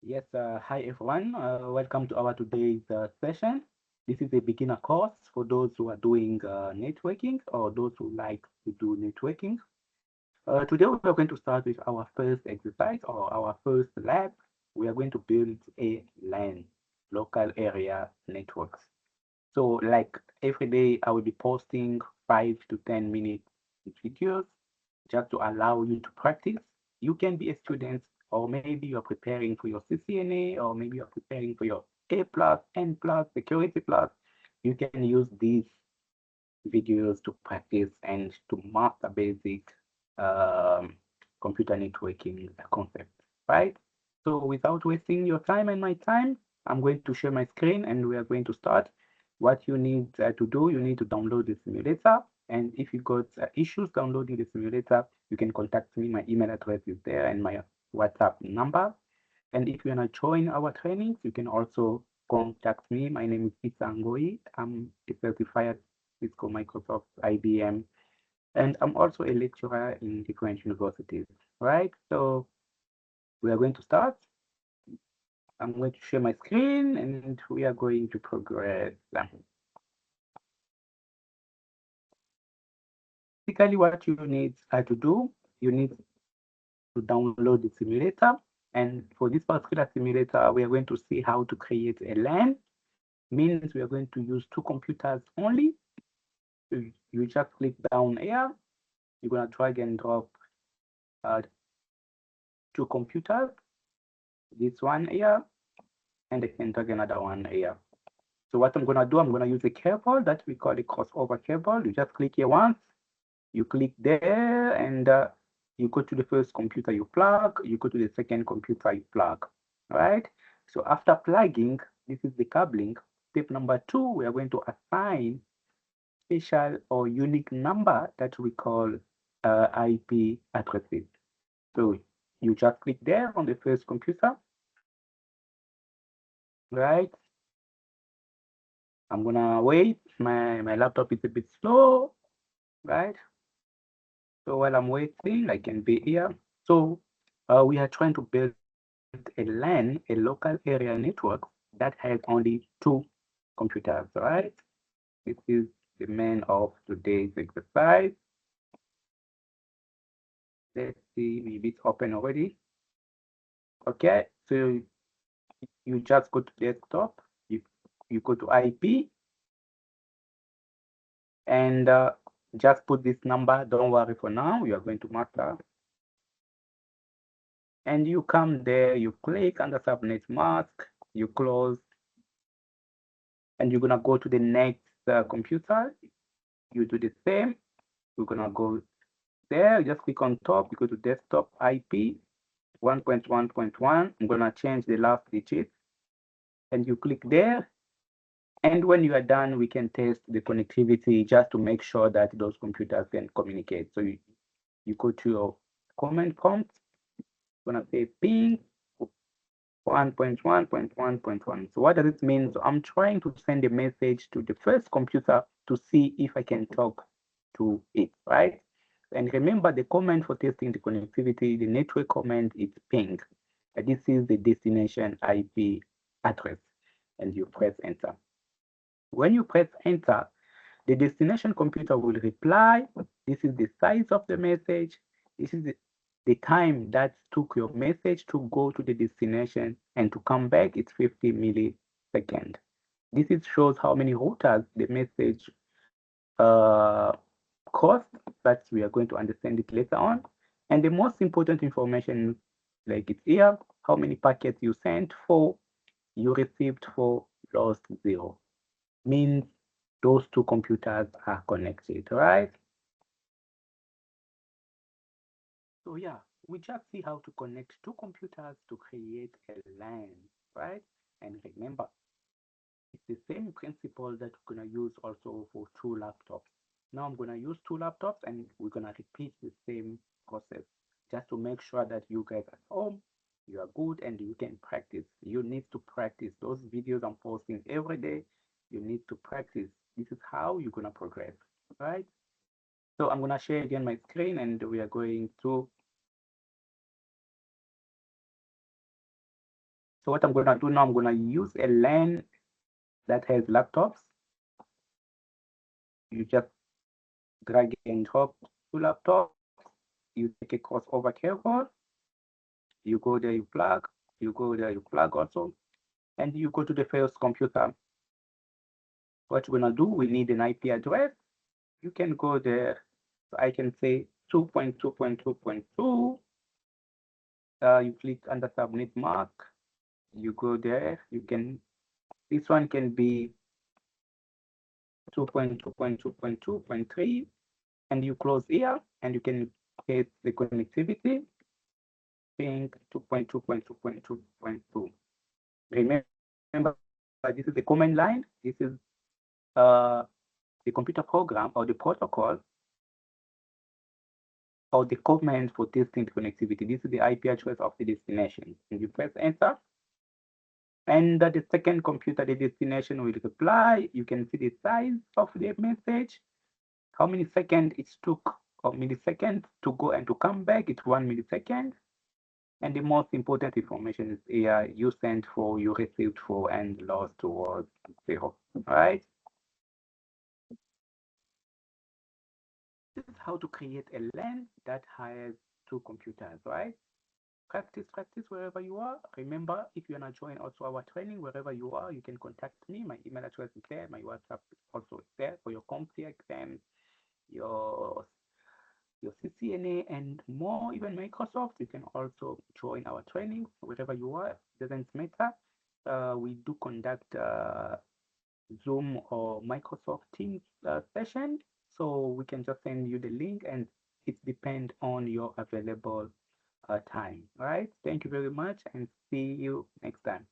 Yes, hi everyone. Welcome to our today's session. This is a beginner course for those who are doing networking or those who like to do networking. Today we are going to start with our first exercise or our first lab. We are going to build a LAN, local area networks. So like every day I will be posting 5 to 10 minute videos just to allow you to practice. You can be a student, or maybe you're preparing for your CCNA, or maybe you're preparing for your A plus, N plus, security plus. You can use these videos to practice and to master basic um, computer networking concepts, right? So without wasting your time and my time, I'm going to share my screen and we are going to start. What you need to do, you need to download the simulator. And if you got issues downloading the simulator, you can contact me. My email address is there and my WhatsApp number. And if you want to join our trainings, you can also contact me. My name is Issa Ngoi. I'm a certified Cisco, Microsoft, IBM, and I'm also a lecturer in different universities, right? So we are going to start. I'm going to share my screen and we are going to progress. Basically, what you need to do, you need to download the simulator. And for this particular simulator, we are going to see how to create a LAN. Means we are going to use two computers only. You just click down here. You're going to drag and drop uh, two computers, this one here, and I can drag another one here. So what I'm going to do, I'm going to use a cable that we call a crossover cable. You just click here once, you click there, and you go to the first computer you plug, you go to the second computer you plug, right? So after plugging, this is the cabling. Step number 2, we are going to assign special or unique number that we call IP addresses. So you just click there on the first computer, right? I'm gonna wait. My laptop is a bit slow, right? So while I'm waiting, I can be here. So we are trying to build a LAN, a local area network that has only two computers, right? This is the main of today's exercise. Let's see, maybe it's open already. Okay, so you just go to desktop, you go to IP and just put this number. Don't worry for now, we are going to master. And you come there, you click on the subnet mask, you close, and you're gonna go to the next computer. You do the same. We're gonna go there, just click on top, you go to desktop IP 1.1.1. I'm gonna change the last digit and you click there. And when you are done, we can test the connectivity just to make sure that those computers can communicate. So you go to your command prompt, gonna say ping 1.1.1.1. So what does it mean? So I'm trying to send a message to the first computer to see if I can talk to it, right? And remember the command for testing the connectivity, the network command is ping. And this is the destination IP address. And you press enter. When you press enter, the destination computer will reply. This is the size of the message. This is the time that took your message to go to the destination and to come back. It's 50 milliseconds. This is shows how many routers the message uh, cost, but we are going to understand it later on. And the most important information, like it's here, how many packets you sent for, you received for, lost 0. Means those two computers are connected, right? So yeah, we just see how to connect two computers to create a LAN, right? And remember, it's the same principle that we're gonna use also for two laptops. Now I'm gonna use two laptops and we're gonna repeat the same process just to make sure that you guys at home, you are good and you can practice. You need to practice those videos I'm posting every day. You need to practice. This is how you're gonna progress, right? So I'm gonna share again my screen and we are going to So what I'm gonna do now, I'm gonna use a LAN that has laptops. You just drag and drop two laptops. You take a crossover cable. You go there, you plug. You go there, you plug also, and you go to the first computer. What we're gonna do, we need an IP address. You can go there. So I can say 2.2.2.2. You click under subnet mark. You go there. You can. This one can be 2.2.2.2.3, and you close here, and you can get the connectivity. Ping 2.2.2.2.2. Remember, this is the command line. This is uh, the computer program or the protocol or the command for testing the connectivity. This is the IP address of the destination. And you press enter. And the second computer, the destination will reply. You can see the size of the message, how many seconds it took, or milliseconds to go and to come back. It's 1 millisecond. And the most important information is here, you sent for, you received for, and lost was 0. All right. This is how to create a LAN that has two computers, right? Practice, practice wherever you are. Remember, if you want to join also our training, wherever you are, you can contact me. My email address is there. My WhatsApp also is there for your CompTIA exams, your CCNA, and more, even Microsoft. You can also join our training wherever you are. It doesn't matter. We do conduct Zoom or Microsoft Teams session. So we can just send you the link, and it depends on your available time. All right. Thank you very much, and see you next time.